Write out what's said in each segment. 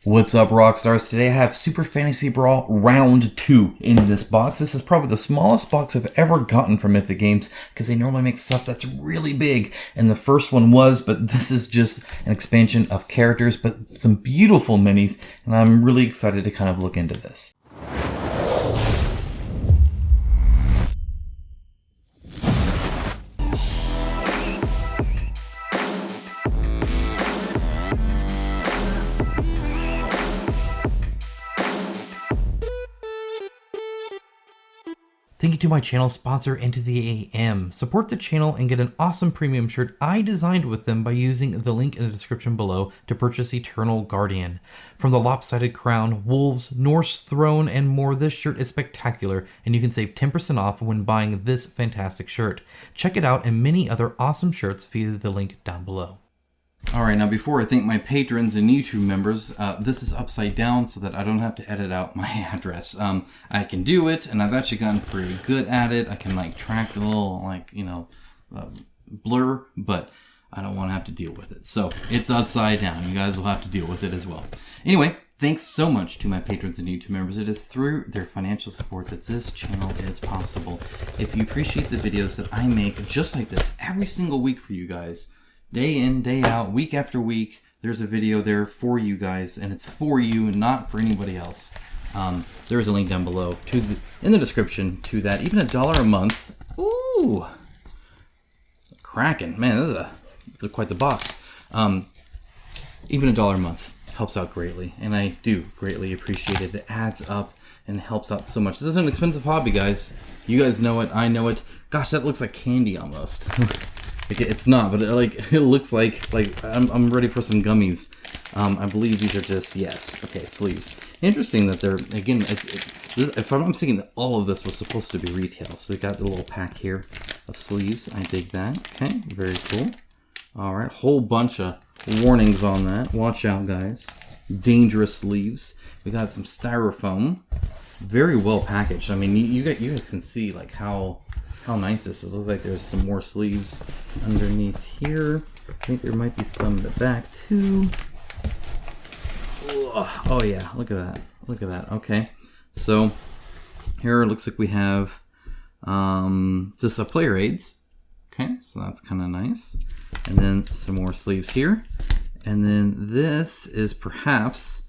What's up, Rockstars? Today I have Super Fantasy Brawl Round 2 in this box. This is probably the smallest box I've ever gotten from Mythic Games because they normally make stuff that's really big. And the first one was, but this is just an expansion of characters, but some beautiful minis. And I'm really excited to kind of look into this. Thank you to my channel sponsor, Into the AM. Support the channel and get an awesome premium shirt I designed with them by using the link in the description below to purchase Eternal Guardian. From the lopsided crown, wolves, Norse throne, and more, this shirt is spectacular, and you can save 10% off when buying this fantastic shirt. Check it out and many other awesome shirts via the link down below. Alright, now before I thank my patrons and YouTube members, this is upside down so that I don't have to edit out my address. I can do it, and I've actually gotten pretty good at it. I can like track the little blur, but I don't want to have to deal with it. So it's upside down. You guys will have to deal with it as well. Anyway, thanks so much to my patrons and YouTube members. It is through their financial support that this channel is possible. If you appreciate the videos that I make just like this every single week for you guys, day in, day out, week after week, there's a video there for you guys, and it's for you and not for anybody else. There is a link down below in the description to that. Even $1 a month. Ooh, cracking, man! This is quite the box. Even $1 a month helps out greatly, and I do greatly appreciate it. It adds up and helps out so much. This is an expensive hobby, guys. You guys know it. I know it. Gosh, that looks like candy almost. It's not, but it looks like I'm ready for some gummies. I believe these are just, yes, okay, sleeves. Interesting that they're, again, if I'm thinking all of this was supposed to be retail, so they got the little pack here of sleeves. I dig that. Okay, very cool. All right, whole bunch of warnings on that. Watch out, guys. Dangerous sleeves. We got some styrofoam. Very well packaged. I mean, you guys can see like how nice this is. It looks like there's some more sleeves underneath here. I think there might be some in the back too. Oh yeah, look at that. Look at that. Okay, so here it looks like we have just a player aids. Okay, so that's kind of nice. And then some more sleeves here. And then this is perhaps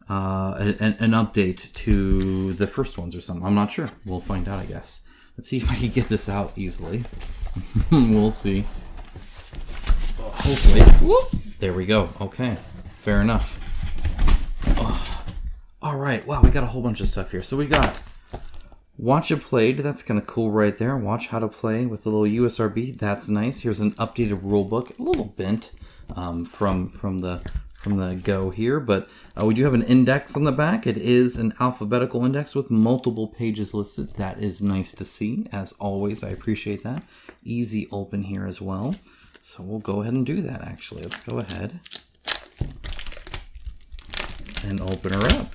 an update to the first ones or something. I'm not sure. We'll find out, I guess. Let's see if I can get this out easily. We'll see. Hopefully. Whoop. There we go. Okay. Fair enough. Oh. All right. Wow, we got a whole bunch of stuff here. So we got Watch It Played. That's kind of cool right there. Watch how to play with a little USRB. That's nice. Here's an updated rule book. A little bent from the go here, but we do have an index on the back. It is an alphabetical index with multiple pages listed. That is nice to see, as always. I appreciate that. Easy open here as well. So we'll go ahead and do that, actually. Let's go ahead and open her up.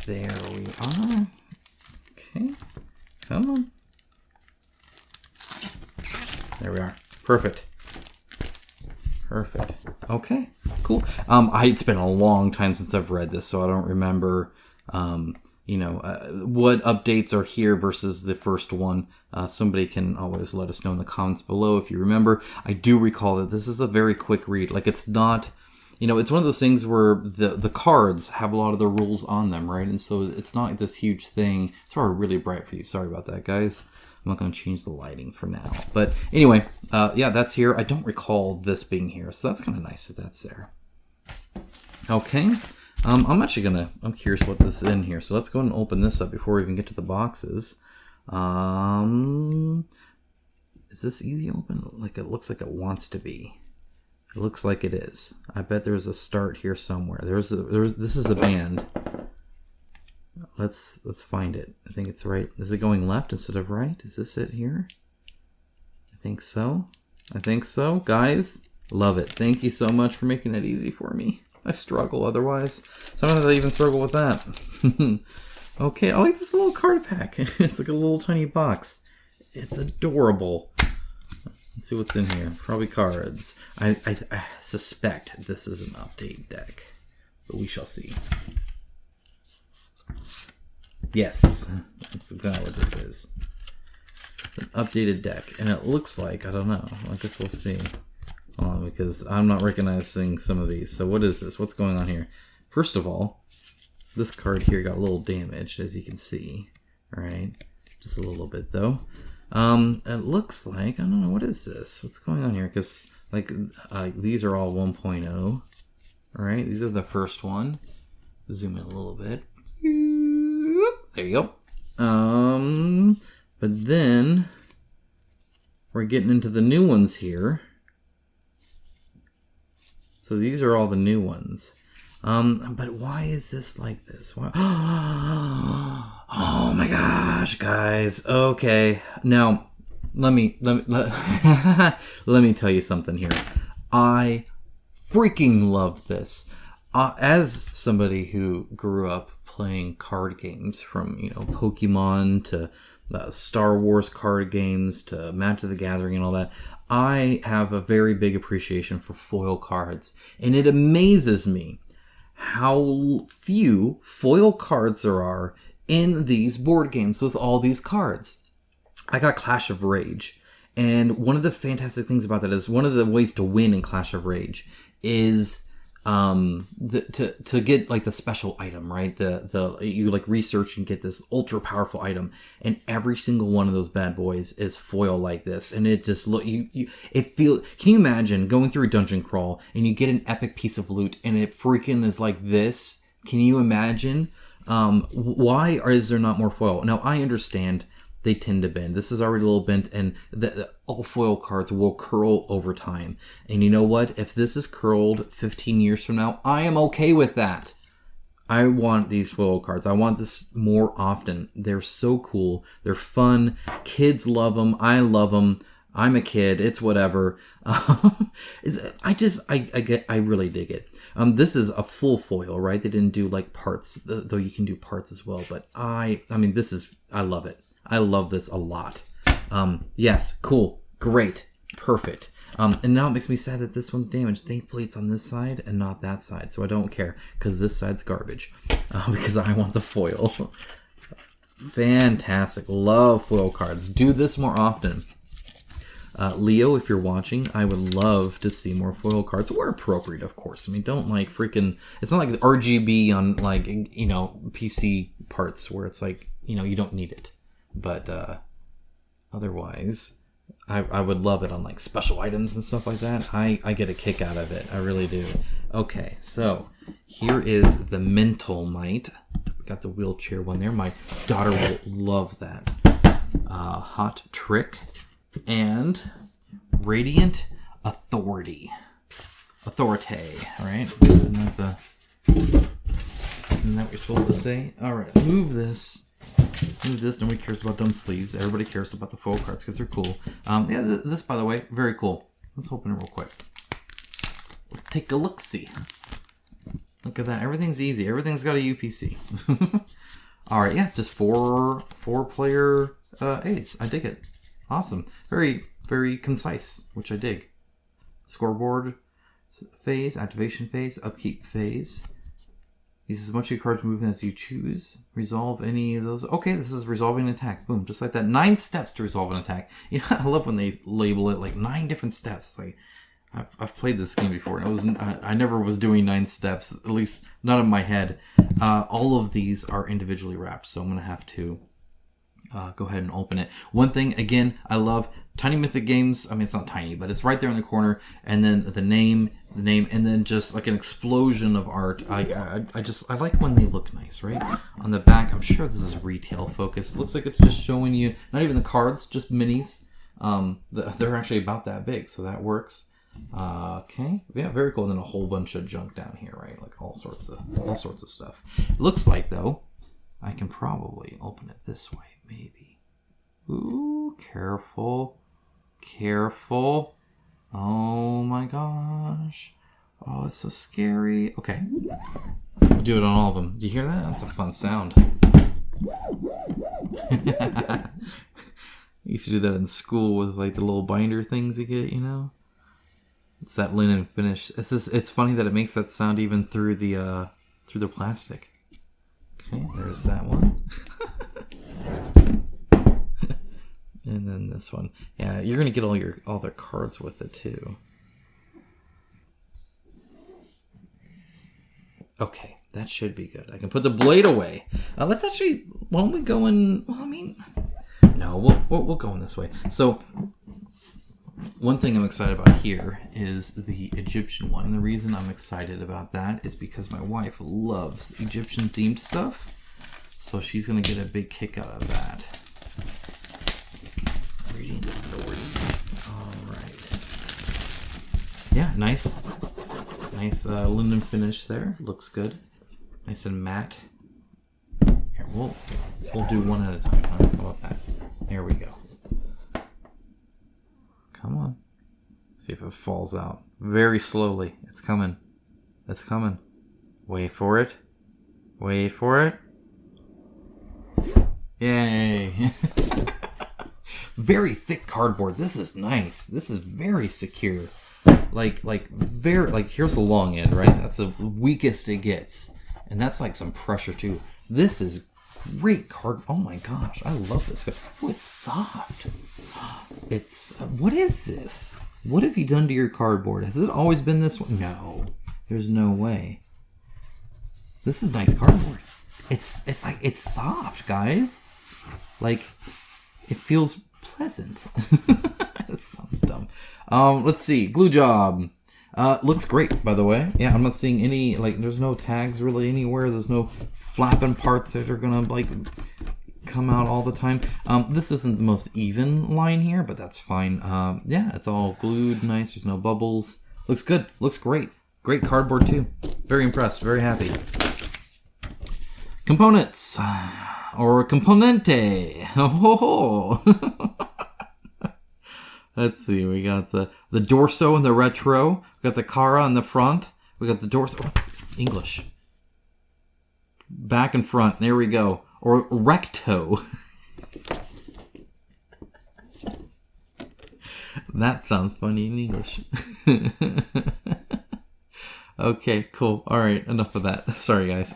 There we are. Okay, come on. There we are. Perfect. Perfect. Okay, cool. It's been a long time since I've read this, so I don't remember, what updates are here versus the first one. Somebody can always let us know in the comments below if you remember. I do recall that this is a very quick read. Like, it's not, it's one of those things where the cards have a lot of the rules on them, right? And so it's not this huge thing. It's probably really bright for you. Sorry about that, guys. I'm not going to change the lighting for now. But anyway, yeah, that's here. I don't recall this being here, so that's kind of nice that that's there. Okay. I'm curious what this is in here. So let's go ahead and open this up before we even get to the boxes. Is this easy open? Like, it looks like it wants to be. It looks like it is. I bet there's a start here somewhere. This is the band. Let's find it. I think it's right. Is it going left instead of right? Is this it here? I think so. I think so. Guys, love it. Thank you so much for making that easy for me. I struggle otherwise. Sometimes I even struggle with that. Okay, I like this little card pack. It's like a little tiny box. It's adorable. Let's see what's in here. Probably cards. I suspect this is an update deck. but we shall see. Yes, that's exactly what this is. An updated deck, and it looks like, I don't know, I guess we'll see. Because I'm not recognizing some of these. So what is this? What's going on here? First of all, this card here got a little damaged, as you can see. All right, just a little bit though. It looks like, I don't know, what is this? What's going on here? Because like these are all 1.0. All right, these are the first one. Zoom in a little bit. There you go. But then we're getting into the new ones here. So these are all the new ones. But why is this like this? Why? Oh my gosh, guys. Okay. Now, let me tell you something here. I freaking love this. As somebody who grew up playing card games, from Pokemon to Star Wars card games to Magic the Gathering and all that, I have a very big appreciation for foil cards, and it amazes me how few foil cards there are in these board games with all these cards. I got Clash of Rage, and one of the fantastic things about that is one of the ways to win in Clash of Rage is to get like the special item, right? You like research and get this ultra powerful item, and every single one of those bad boys is foil like this, and it just can you imagine going through a dungeon crawl and you get an epic piece of loot and it freaking is like this? Can you imagine? Why is there not more foil? Now I understand they tend to bend. This is already a little bent, and all foil cards will curl over time. And you know what? If this is curled 15 years from now, I am okay with that. I want these foil cards. I want this more often. They're so cool. They're fun. Kids love them. I love them. I'm a kid. It's whatever. I really dig it. This is a full foil, right? They didn't do like parts, though you can do parts as well. But I love it. I love this a lot. Yes, cool, great, perfect. And now it makes me sad that this one's damaged. Thankfully, it's on this side and not that side, so I don't care, because this side's garbage. Because I want the foil. Fantastic. Love foil cards. Do this more often. Leo, if you're watching, I would love to see more foil cards, where appropriate, of course. I mean, don't like freaking... It's not like the RGB on, like, PC parts where it's like, you don't need it. But otherwise, I would love it on like special items and stuff like that. I get a kick out of it. I really do. Okay, so here is the Mental Might. Got the wheelchair one there. My daughter will love that. Hot Trick and Radiant Authority. Authority, all right? Isn't that what you're supposed to say? All right, move this. Nobody cares about dumb sleeves. Everybody cares about the foil cards because they're cool. Yeah, this, by the way, very cool. Let's open it real quick. Let's take a look-see. Look at that. Everything's easy. Everything's got a UPC. All right, yeah, just four-player aids. I dig it. Awesome. Very, very concise, which I dig. Scoreboard phase, activation phase, upkeep phase. Use as much of your card's movement as you choose. Resolve any of those. Okay, this is resolving an attack. Boom, just like that. 9 steps to resolve an attack. I love when they label it like 9 different steps. Like, I've played this game before. I never was doing 9 steps, at least not in my head. All of these are individually wrapped, so I'm going to have to go ahead and open it. One thing, again, I love Tiny Mythic Games. I mean, it's not tiny, but it's right there in the corner. And then the name, and then just like an explosion of art. I like when they look nice, right? On the back, I'm sure this is retail focused. It looks like it's just showing you, not even the cards, just minis. They're actually about that big, so that works. Okay, yeah, very cool. And then a whole bunch of junk down here, right? Like all sorts of stuff. It looks like, though, I can probably open it this way, maybe. Ooh, careful. Oh my gosh. Oh, it's so scary. Okay. I'll do it on all of them. Do you hear that? That's a fun sound. I used to do that in school with like the little binder things you get, It's that linen finish. It's funny that it makes that sound even through the through the plastic. Okay, there's that one. And then this one. Yeah, you're gonna get all their cards with it too. Okay, that should be good. I can put the blade away. Let's actually. Why don't we go in? Well, I mean, no, we'll go in this way. So, one thing I'm excited about here is the Egyptian one. And the reason I'm excited about that is because my wife loves Egyptian themed stuff. So she's going to get a big kick out of that. Reading authority. Alright. Yeah, nice. Nice linen finish there. Looks good. Nice and matte. Here, we'll do one at a time. Huh? How about that? There we go. Come on. See if it falls out. Very slowly. It's coming. It's coming. Wait for it. Wait for it. Yay. Very thick cardboard. This is nice. This is very secure. Like here's the long end, right? That's the weakest it gets. And that's like some pressure too. This is great card. Oh my gosh. I love this. Oh, it's soft. What is this? What have you done to your cardboard? Has it always been this way? No. There's no way. This is nice cardboard. It's soft, guys. Like, it feels pleasant. That sounds dumb. Let's see. Glue job. Looks great, by the way. Yeah, I'm not seeing any, there's no tags really anywhere. There's no flapping parts that are gonna, come out all the time. This isn't the most even line here, but that's fine. Yeah, it's all glued nice. There's no bubbles. Looks good. Looks great. Great cardboard, too. Very impressed. Very happy. Components. Or componente. Oh. Let's see. We got the dorso and the retro. We got the cara in the front. We got the dorso. Oh, English. Back and front. There we go. Or recto. That sounds funny in English. Okay, cool. All right, enough of that. Sorry, guys.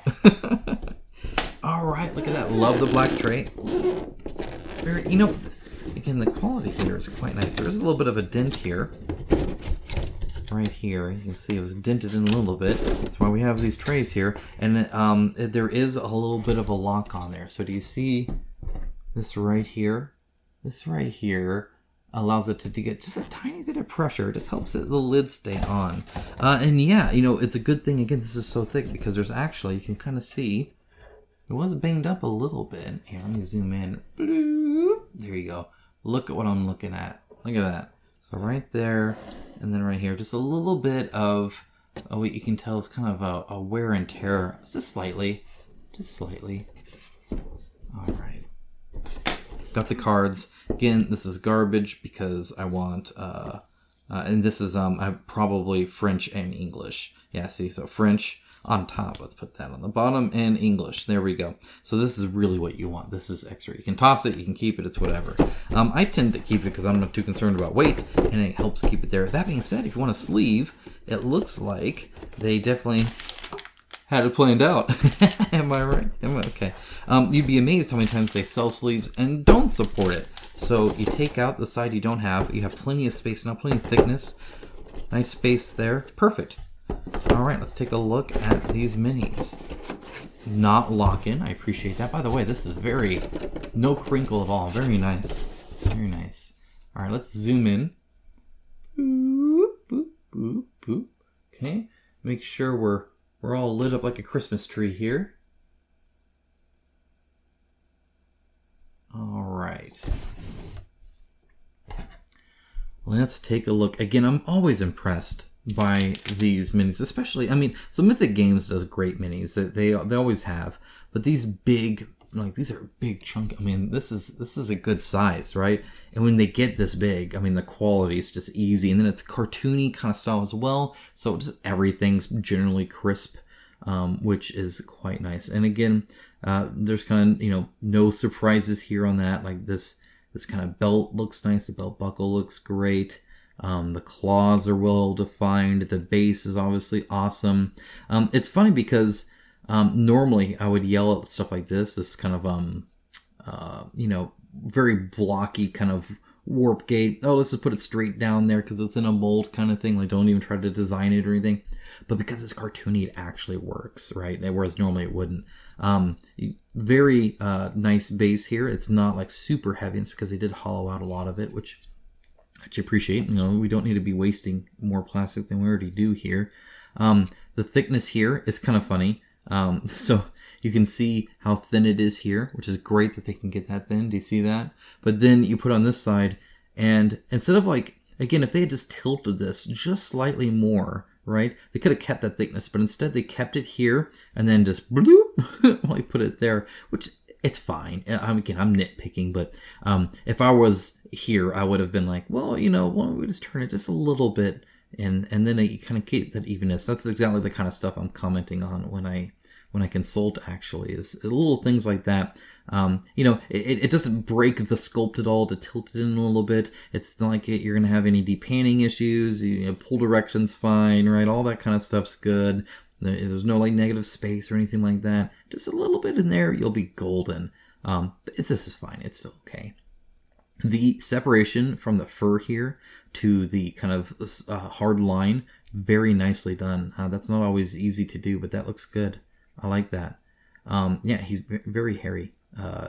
All right, look at that. Love the black tray. Very, again, the quality here is quite nice. There is a little bit of a dent here. Right here, you can see it was dented in a little bit. That's why we have these trays here. And there is a little bit of a lock on there. So do you see this right here? This right here allows it to get just a tiny bit of pressure. It just helps the lid stay on. And yeah, it's a good thing. Again, this is so thick because there's actually, you can kind of see, it was banged up a little bit. Here, let me zoom in. There you go. Look at what I'm looking at. Look at that. So right there, and then right here, just a little bit of, what you can tell is kind of a wear and tear. Just slightly. All right. Got the cards. Again, this is garbage because I want, and this is probably French and English. Yeah, see, so French on top. Let's put that on the bottom, and English. There we go. So this is really what you want. This is extra. You can toss it, you can keep it, it's whatever. I tend to keep it because I'm not too concerned about weight, and it helps keep it there. That being said, if you want a sleeve, it looks like they definitely had it planned out. Am I right? Okay. You'd be amazed how many times they sell sleeves and don't support it. So you take out the side you don't have. You have plenty of space now, plenty of thickness. Nice space there. Perfect. All right, let's take a look at these minis. Not lock-in. I appreciate that. By the way, this is no crinkle at all. Very nice. Very nice. All right, let's zoom in. Boop, boop, boop, boop. Okay. Make sure we're all lit up like a Christmas tree here. All right. Let's take a look. Again, I'm always impressed by these minis, especially, so Mythic Games does great minis. They always have, but these big, these are big chunk. This is a good size, right? And when they get this big, the quality is just easy, and then it's cartoony kind of style as well. So just everything's generally crisp, which is quite nice. And again, there's kind of no surprises here on that. Like this kind of belt looks nice. The belt buckle looks great. The claws are well defined. The base is obviously awesome. It's funny because Normally, I would yell at stuff like this kind of, you know, very blocky kind of warp gate. Oh, let's just put it straight down there because it's in a mold kind of thing. Like, don't even try to design it or anything. But because it's cartoony, it actually works, right? Whereas normally it wouldn't. Very nice base here. It's not like super heavy. It's because they did hollow out a lot of it, which I appreciate. You know, we don't need to be wasting more plastic than we already do here. The thickness here is kind of funny. So you can see how thin it is here, which is great that they can get that thin. Do you see that? But then you put on this side, and instead of like, again, if they had just tilted this just slightly more, right? They could have kept that thickness, but instead they kept it here and then just bloop, well, I put it there, which it's fine. Again, I'm nitpicking, but if I was here, I would have been like, well, you know, why don't we just turn it just a little bit, and then you kind of keep that evenness. That's exactly the kind of stuff I'm commenting on when I consult, actually, is little things like that. You know, it doesn't break the sculpt at all to tilt it in a little bit. It's not like you're going to have any depainting issues. You know, pull direction's fine, right? All that kind of stuff's good. There's no like negative space or anything like that. Just a little bit in there, you'll be golden. But this is fine. It's still okay. The separation from the fur here to the kind of hard line, very nicely done. That's not always easy to do, but that looks good. I like that. Yeah, he's very hairy.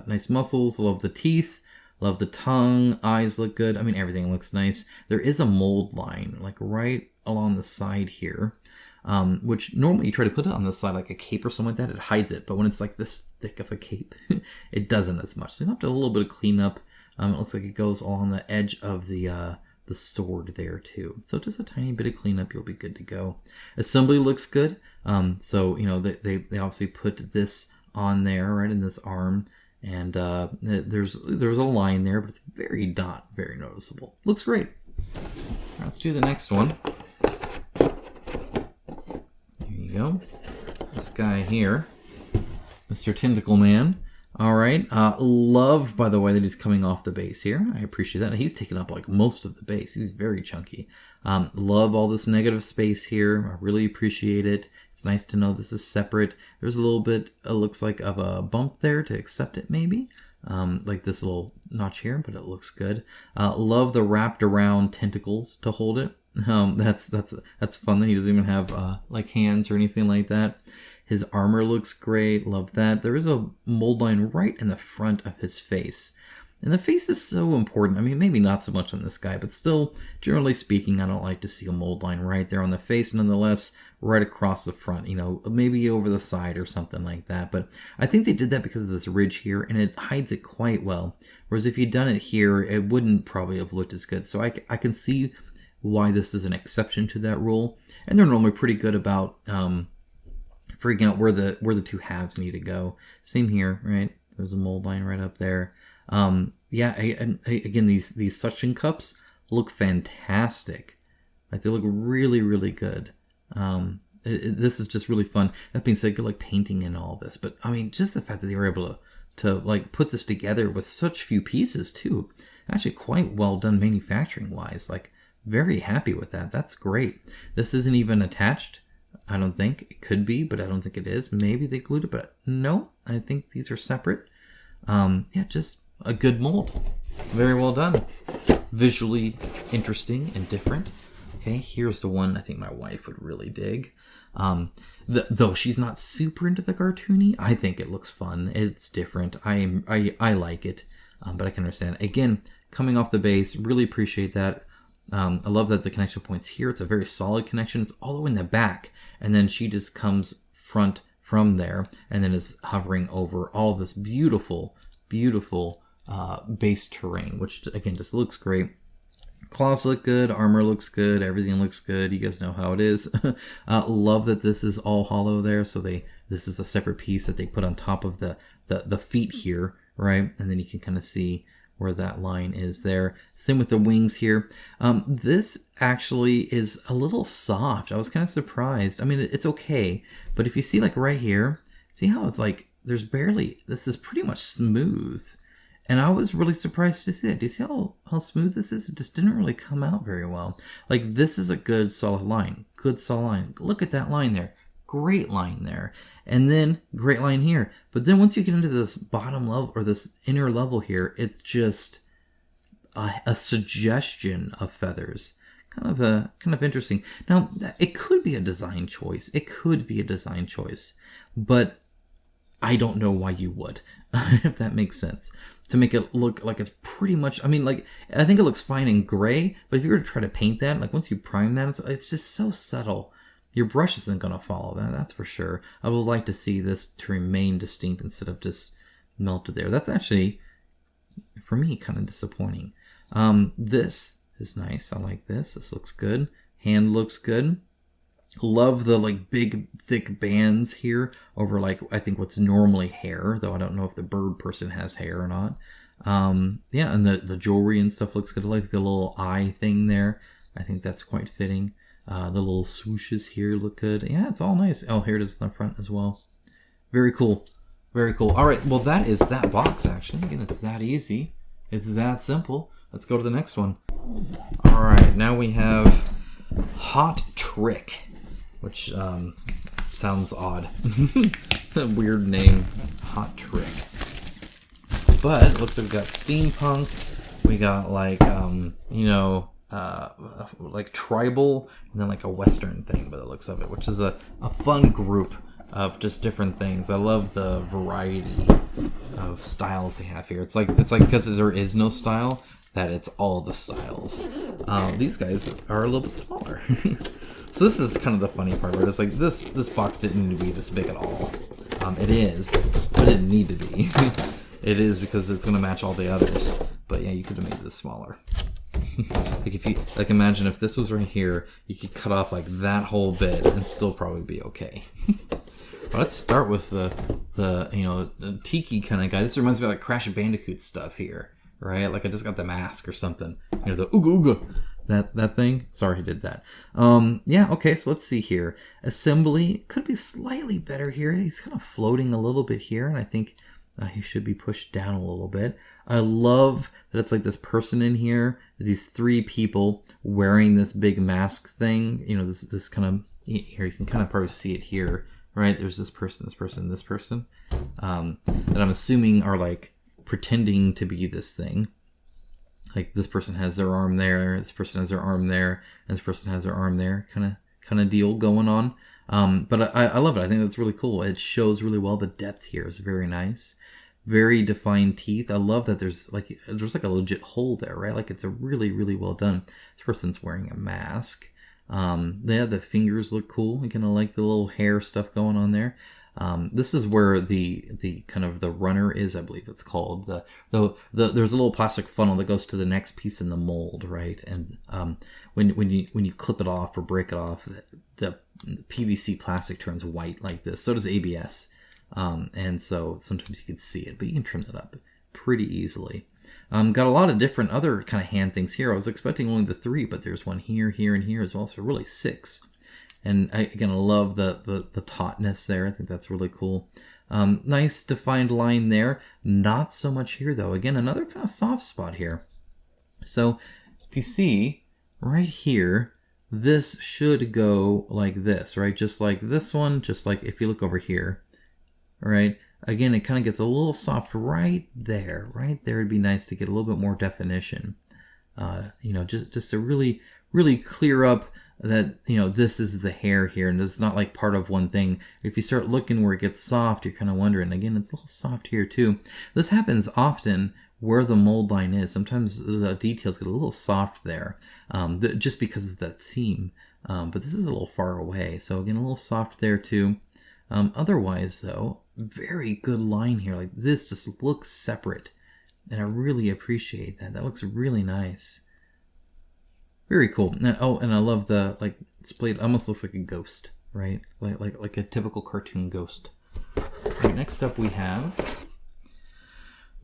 Nice muscles. Love the teeth. Love the tongue. Eyes look good. I mean, everything looks nice. There is a mold line, like right along the side here, which normally you try to put it on the side like a cape or something like that. It hides it. But when it's like this thick of a cape, it doesn't as much. So you have to do a little bit of cleanup. It looks like it goes along the edge of the sword there too. So just a tiny bit of cleanup, you'll be good to go. Assembly looks good. So, you know, they obviously put this on there, right, in this arm. And there's a line there, but it's very noticeable. Looks great. Let's do the next one. There you go. This guy here, Mr. Tentacle Man. All right. Love, by the way, that he's coming off the base here. I appreciate that. He's taken up like most of the base. He's very chunky. Love all this negative space here. I really appreciate it. It's nice to know this is separate. There's a little bit, it looks like, of a bump there to accept it, maybe. Like this little notch here, but it looks good. Love the wrapped around tentacles to hold it. That's fun that he doesn't even have like hands or anything like that. His armor looks great. Love that. There is a mold line right in the front of his face. And the face is so important. I mean, maybe not so much on this guy, but still, generally speaking, I don't like to see a mold line right there on the face. Nonetheless, right across the front, you know, maybe over the side or something like that. But I think they did that because of this ridge here, and it hides it quite well. Whereas if you'd done it here, it wouldn't probably have looked as good. So I can see why this is an exception to that rule. And they're normally pretty good about figuring out where the two halves need to go. Same here, right? There's a mold line right up there. Yeah, again, these suction cups look fantastic. Like, they look really, really good. This is just really fun. That being said, good like painting in all this. But I mean, just the fact that they were able to like put this together with such few pieces too. Actually quite well done manufacturing wise. Like, very happy with that. That's great. This isn't even attached. I don't think. It could be, but I don't think it is. Maybe they glued it, but no, I think these are separate. Yeah, just a good mold. Very well done. Visually interesting and different. Okay, here's the one I think my wife would really dig. Though she's not super into the cartoony, I think it looks fun. It's different. I like it, but I can understand. Again, coming off the base, really appreciate that. I love that the connection point's here. It's a very solid connection. It's all the way in the back. And then she just comes front from there and then is hovering over all this beautiful, beautiful base terrain, which, again, just looks great. Claws look good. Armor looks good. Everything looks good. You guys know how it is. Love that this is all hollow there. So this is a separate piece that they put on top of the feet here, right? And then you can kind of see where that line is there. Same with the wings here. This actually is a little soft. I was kind of surprised. I mean, it's okay, but if you see like right here, see how it's like, there's barely, this is pretty much smooth. And I was really surprised to see it. Do you see how smooth this is? It just didn't really come out very well. Like, this is a good solid line. Good solid line. Look at that line there. Great line there. And then great line here. But then once you get into this bottom level or this inner level here, it's just a suggestion of feathers. Kind of interesting. Now, it could be a design choice. It could be a design choice. But I don't know why you would, if that makes sense. To make it look like it's pretty much, I mean, like, I think it looks fine in gray, but if you were to try to paint that, like once you prime that, it's just so subtle. Your brush isn't going to follow that, that's for sure. I would like to see this to remain distinct instead of just melted there. That's actually, for me, kind of disappointing. This is nice. I like this. This looks good. Hand looks good. Love the like big thick bands here over like I think what's normally hair, though I don't know if the bird person has hair or not. Yeah, and the jewelry and stuff looks good. I like the little eye thing there. I think that's quite fitting. The little swooshes here look good. Yeah, it's all nice. Oh, here it is in the front as well. Very cool. Very cool. All right, well that is that box actually. Again, it's that easy. It's that simple. Let's go to the next one. All right, now we have Hot Trick, which sounds odd. A weird name, Hot Trick. But looks like we got steampunk. We got like like tribal, and then like a western thing by the looks of it, which is a fun group of just different things. I love the variety of styles they have here. It's like because there is no style, that it's all the styles. These guys are a little bit smaller. So this is kind of the funny part, where it's like this box didn't need to be this big at all. It is, but it didn't need to be. It is because it's going to match all the others. But yeah, you could have made this smaller. Like if you imagine if this was right here, you could cut off like that whole bit and still probably be okay. Well, let's start with the tiki kind of guy. This reminds me of like Crash Bandicoot stuff here, right? Like I just got the mask or something. The ooga ooga. That thing? Sorry I did that. Yeah, okay, so let's see here. Assembly could be slightly better here. He's kind of floating a little bit here, and I think he should be pushed down a little bit. I love that it's like this person in here, these three people wearing this big mask thing. This kind of, here you can kind of probably see it here, right? There's this person, this person, this person, that I'm assuming are like pretending to be this thing. Like this person has their arm there, this person has their arm there, and this person has their arm there, kind of deal going on. But I love it. I think that's really cool. It shows really well. The depth here is very nice. Very defined teeth. I love that there's like a legit hole there, right? Like it's a really, really well done. This person's wearing a mask. The fingers look cool. I kind of like the little hair stuff going on there. This is where the kind of the runner is, I believe it's called. There's a little plastic funnel that goes to the next piece in the mold, right? And when you clip it off or break it off, the PVC plastic turns white like this. So does ABS. And so sometimes you can see it, but you can trim that up pretty easily. Got a lot of different other kind of hand things here. I was expecting only the 3, but there's one here, here, and here as well. So really 6. And I love the tautness there. I think that's really cool. Nice defined line there. Not so much here though. Again, another kind of soft spot here. So if you see right here, this should go like this, right? Just like this one, just like if you look over here, right? Again, it kind of gets a little soft right there. Right there would be nice to get a little bit more definition. Just to really, really clear up that, this is the hair here, and it's not like part of one thing. If you start looking where it gets soft, you're kind of wondering. Again, it's a little soft here too. This happens often where the mold line is. Sometimes the details get a little soft there, just because of that seam. But this is a little far away, so again, a little soft there too. Otherwise, though, very good line here. Like this just looks separate, and I really appreciate that. That looks really nice. Very cool. And I love the splayed. Almost looks like a ghost, right? Like a typical cartoon ghost. Right, next up we have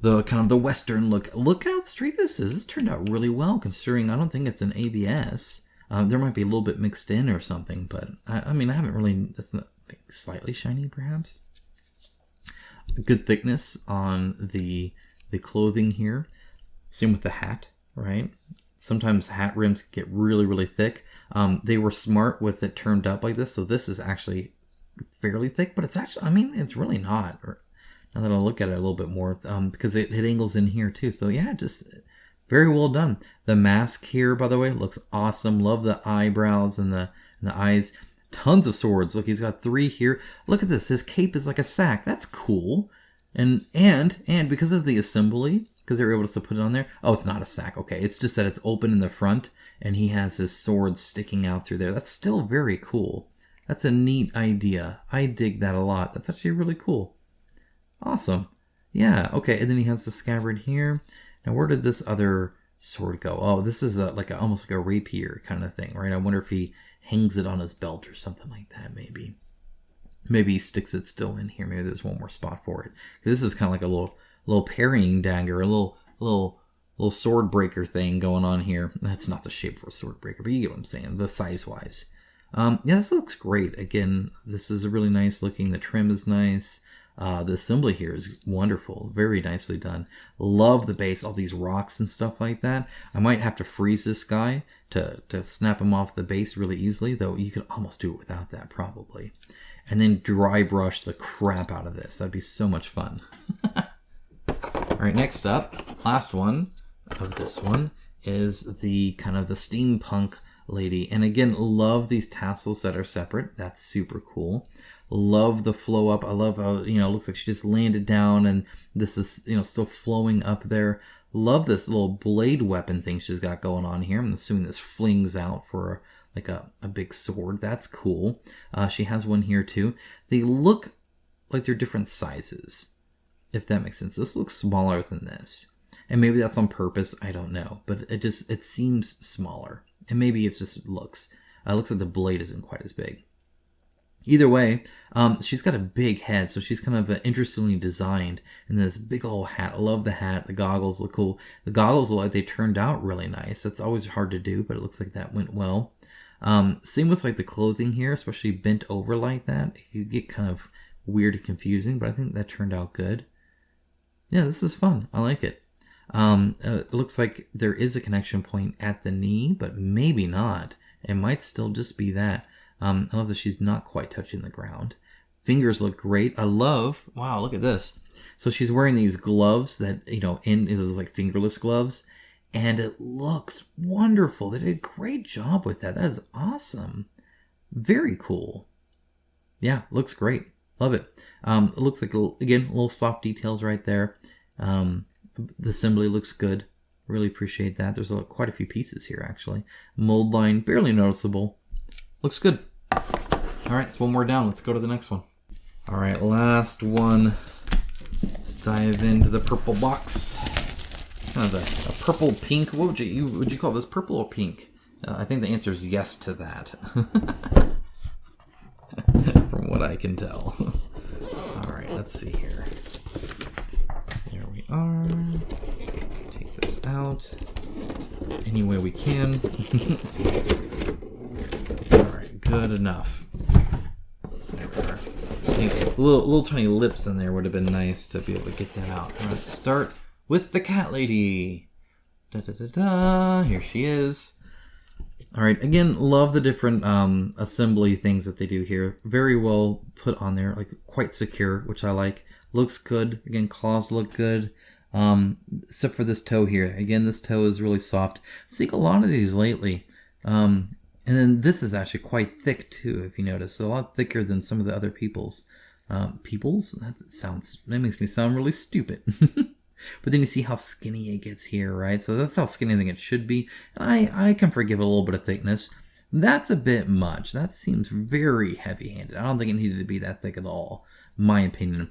the kind of the Western look. Look how straight this is. This turned out really well, considering I don't think it's an ABS. There might be a little bit mixed in or something, but I mean I haven't really. That's not slightly shiny, perhaps. Good thickness on the clothing here. Same with the hat, right? Sometimes hat rims get really, really thick. They were smart with it turned up like this, so this is actually fairly thick, but it's actually, I mean, it's really not. Or, now that I look at it a little bit more, because it angles in here too. So yeah, just very well done. The mask here, by the way, looks awesome. Love the eyebrows and the eyes. Tons of swords. Look, he's got 3 here. Look at this. His cape is like a sack. That's cool. And because of the assembly, because they were able to put it on there. Oh, it's not a sack. Okay, it's just that it's open in the front, and he has his sword sticking out through there. That's still very cool. That's a neat idea. I dig that a lot. That's actually really cool. Awesome. Yeah, okay, and then he has the scabbard here. Now, where did this other sword go? Oh, this is almost like a rapier kind of thing, right? I wonder if he hangs it on his belt or something like that, maybe. Maybe he sticks it still in here. Maybe there's one more spot for it. This is kind of like a little parrying dagger, a little sword breaker thing going on here. That's not the shape for a sword breaker, but you get what I'm saying, the size-wise. Yeah, this looks great. Again, this is a really nice looking. The trim is nice. The assembly here is wonderful. Very nicely done. Love the base, all these rocks and stuff like that. I might have to freeze this guy to snap him off the base really easily, though you could almost do it without that probably. And then dry brush the crap out of this. That'd be so much fun. All right, next up, last one of this one is the kind of the steampunk lady. And again, love these tassels that are separate. That's super cool. Love the flow up. I love how, it looks like she just landed down and this is, still flowing up there. Love this little blade weapon thing she's got going on here. I'm assuming this flings out for like a big sword. That's cool. She has one here too. They look like they're different sizes, if that makes sense. This looks smaller than this. And maybe that's on purpose. I don't know. But it seems smaller. And maybe it's just looks. It looks like the blade isn't quite as big. Either way, she's got a big head, so she's kind of interestingly designed. And this big old hat. I love the hat. The goggles look cool. The goggles look like they turned out really nice. That's always hard to do, but it looks like that went well. Same with like the clothing here, especially bent over like that. It could get kind of weird and confusing, but I think that turned out good. Yeah, this is fun. I like it. It looks like there is a connection point at the knee, but maybe not. It might still just be that. I love that she's not quite touching the ground. Fingers look great. Wow, look at this. So she's wearing these gloves that, it is like fingerless gloves. And it looks wonderful. They did a great job with that. That is awesome. Very cool. Yeah, looks great. Love it. It looks like, again, little soft details right there. The assembly looks good. Really appreciate that. There's quite a few pieces here, actually. Mold line, barely noticeable. Looks good. All right, it's one more down. Let's go to the next one. All right, last one. Let's dive into the purple box. Kind of a purple pink. What would you call this? Purple or pink? I think the answer is yes to that. From what I can tell. All right, let's see here. There we are. Take this out any way we can. All right, good enough. There we are. I think little tiny lips in there would have been nice to be able to get that out. Let's start with the cat lady. Da da da da. Here she is. All right. Again, love the different assembly things that they do here. Very well put on there, like quite secure, which I like. Looks good. Again, claws look good. Except for this toe here. Again, this toe is really soft. I'm seeing a lot of these lately. And then this is actually quite thick too, if you notice. A lot thicker than some of the other people's. People's? That makes me sound really stupid. But then you see how skinny it gets here, right? So that's how skinny I think it should be. I can forgive a little bit of thickness. That's a bit much. That seems very heavy-handed. I don't think it needed to be that thick at all, in my opinion.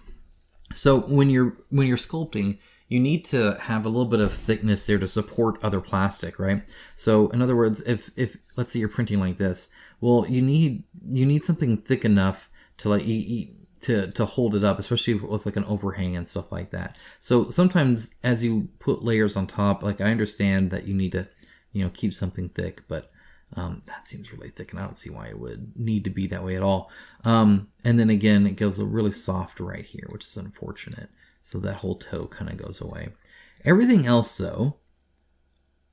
So when you're sculpting, you need to have a little bit of thickness there to support other plastic, right? So in other words, if let's say you're printing like this, well, you need something thick enough to like to hold it up, especially with like an overhang and stuff like that. So sometimes as you put layers on top, like I understand that you need to, keep something thick, but that seems really thick and I don't see why it would need to be that way at all. And then again, it goes really soft right here, which is unfortunate. So that whole toe kind of goes away. Everything else though,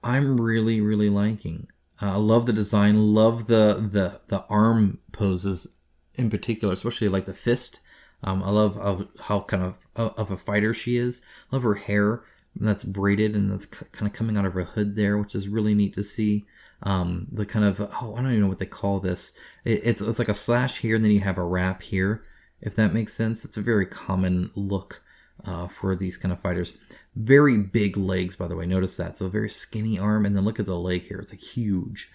I'm really, really liking. I love the design, love the arm poses. in particular, especially like the fist. I love how kind of a fighter she is. I love her hair that's braided and that's kind of coming out of her hood there, which is really neat to see. The kind of, I don't even know what they call this. It's like a slash here, and then you have a wrap here, if that makes sense. It's a very common look for these kind of fighters. Very big legs, by the way. Notice that. So a very skinny arm, and then look at the leg here. It's like huge.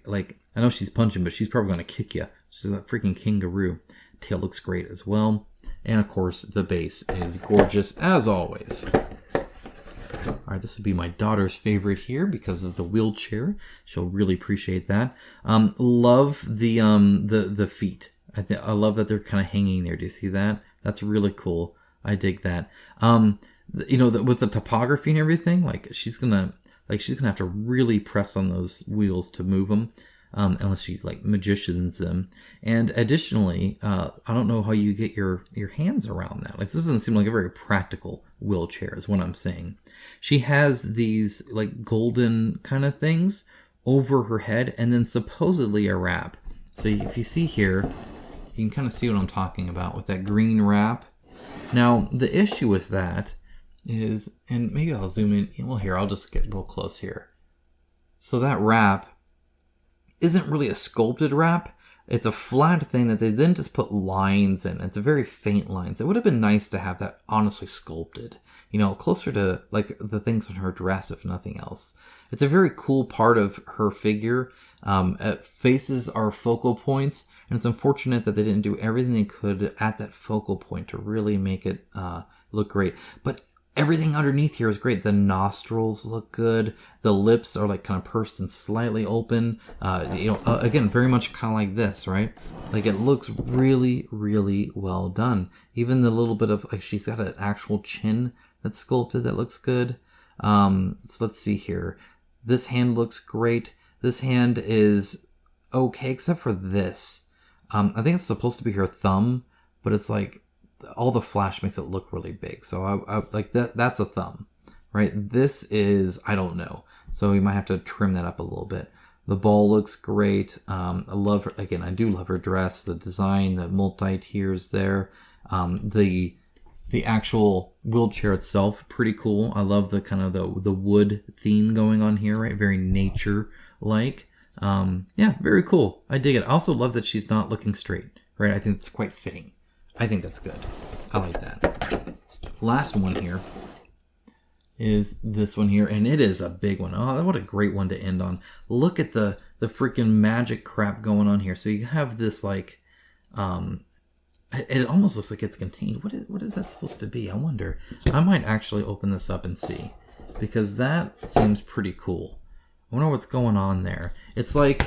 Like I know she's punching, but she's probably going to kick you. She's a freaking kangaroo. Tail looks great as well. And of course, the base is gorgeous as always. All right, this would be my daughter's favorite here because of the wheelchair. She'll really appreciate that. Love the feet. I love that they're kind of hanging there. Do you see that? That's really cool. I dig that. With the topography and everything, she's gonna have to really press on those wheels to move them. Unless she's like magicians them. And additionally, I don't know how you get your hands around that. This doesn't seem like a very practical wheelchair is what I'm saying. She has these like golden kind of things over her head and then supposedly a wrap. So if you see here, you can kind of see what I'm talking about with that green wrap. Now, the issue with that is, and maybe I'll zoom in. Well, here, I'll just get real close here. So that wrap isn't really a sculpted wrap. It's a flat thing that they then just put lines in. It's a very faint lines. It would have been nice to have that honestly sculpted, closer to like the things on her dress, if nothing else. It's a very cool part of her figure. Faces are focal points, and it's unfortunate that they didn't do everything they could at that focal point to really make it look great. But everything underneath here is great. The nostrils look good. The lips are like kind of pursed and slightly open. Again, very much kind of like this, right? Like it looks really, really well done. Even the little bit of like she's got an actual chin that's sculpted that looks good. So let's see here. This hand looks great. This hand is okay except for this. I think it's supposed to be her thumb, but it's like all the flash makes it look really big. So I like that. That's a thumb, right? This is, I don't know. So we might have to trim that up a little bit. The ball looks great. I love her. Again, I do love her dress, the design, the multi-tiers there. The actual wheelchair itself, pretty cool. I love the kind of the wood theme going on here, right? Very nature-like. Yeah, very cool. I dig it. I also love that she's not looking straight, right? I think it's quite fitting. I think that's good. I like that. Last one here is this one here, and it is a big one. Oh, what a great one to end on. Look at the freaking magic crap going on here. So you have this like, it almost looks like it's contained. What is that supposed to be? I wonder. I might actually open this up and see, because that seems pretty cool. I wonder what's going on there. It's like,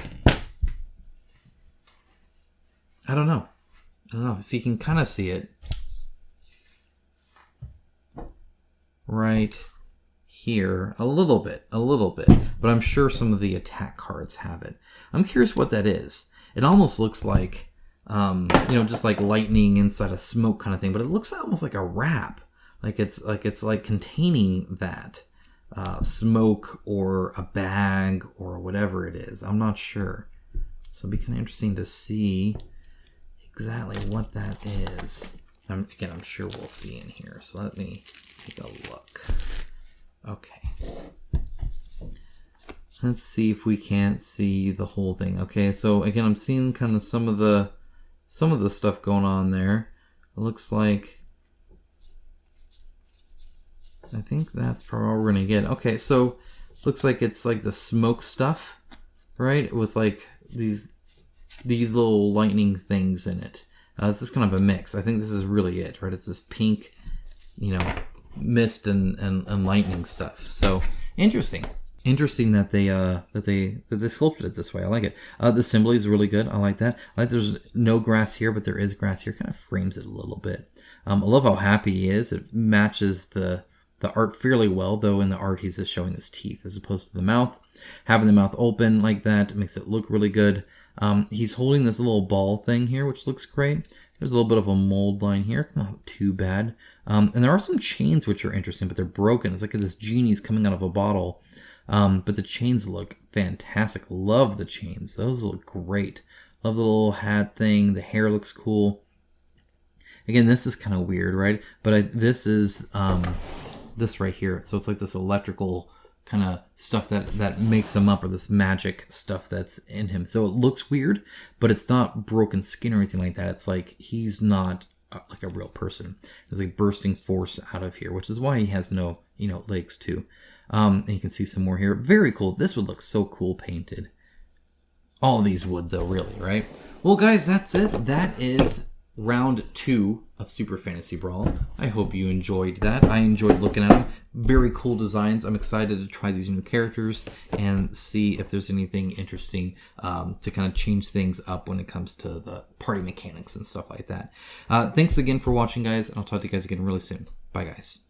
I don't know. So you can kind of see it right here a little bit, but I'm sure some of the attack cards have it. I'm curious what that is. It almost looks like, just like lightning inside a smoke kind of thing, but it looks almost like a wrap. Like it's containing that smoke or a bag or whatever it is. I'm not sure. So it'd be kind of interesting to see exactly what that is. I'm sure we'll see in here. So let me take a look. Okay. Let's see if we can't see the whole thing. Okay, so again, I'm seeing kind of some of the stuff going on there. It looks like, I think that's probably all we're gonna get. Okay, so looks like it's like the smoke stuff, right? With like these little lightning things in it. This is kind of a mix. I think this is really it, right? It's this pink, mist and lightning stuff. So interesting that they sculpted it this way. I like it. The assembly is really good. I like that. I like there's no grass here, but there is grass here. Kind of frames it a little bit. I love how happy he is. It matches the art fairly well, though in the art he's just showing his teeth as opposed to the mouth. Having the mouth open like that makes it look really good. He's holding this little ball thing here, which looks great. There's a little bit of a mold line here. It's not too bad. And there are some chains which are interesting, but they're broken. It's like this genie's coming out of a bottle. But the chains look fantastic. Love the chains. Those look great. Love the little hat thing. The hair looks cool. Again, this is kind of weird, right? But this is this right here. So it's like this electrical kind of stuff that makes him up, or this magic stuff that's in him. So it looks weird, but it's not broken skin or anything like that. It's like he's not like a real person. There's like bursting force out of here, which is why he has no, legs too. And you can see some more here. Very cool. This would look so cool painted. All of these would though, really, right? Well, guys, that's it. That is round 2 of Super Fantasy Brawl. I hope you enjoyed that. I enjoyed looking at them. Very cool designs. I'm excited to try these new characters and see if there's anything interesting to kind of change things up when it comes to the party mechanics and stuff like that. Thanks again for watching, guys, and I'll talk to you guys again really soon. Bye, guys.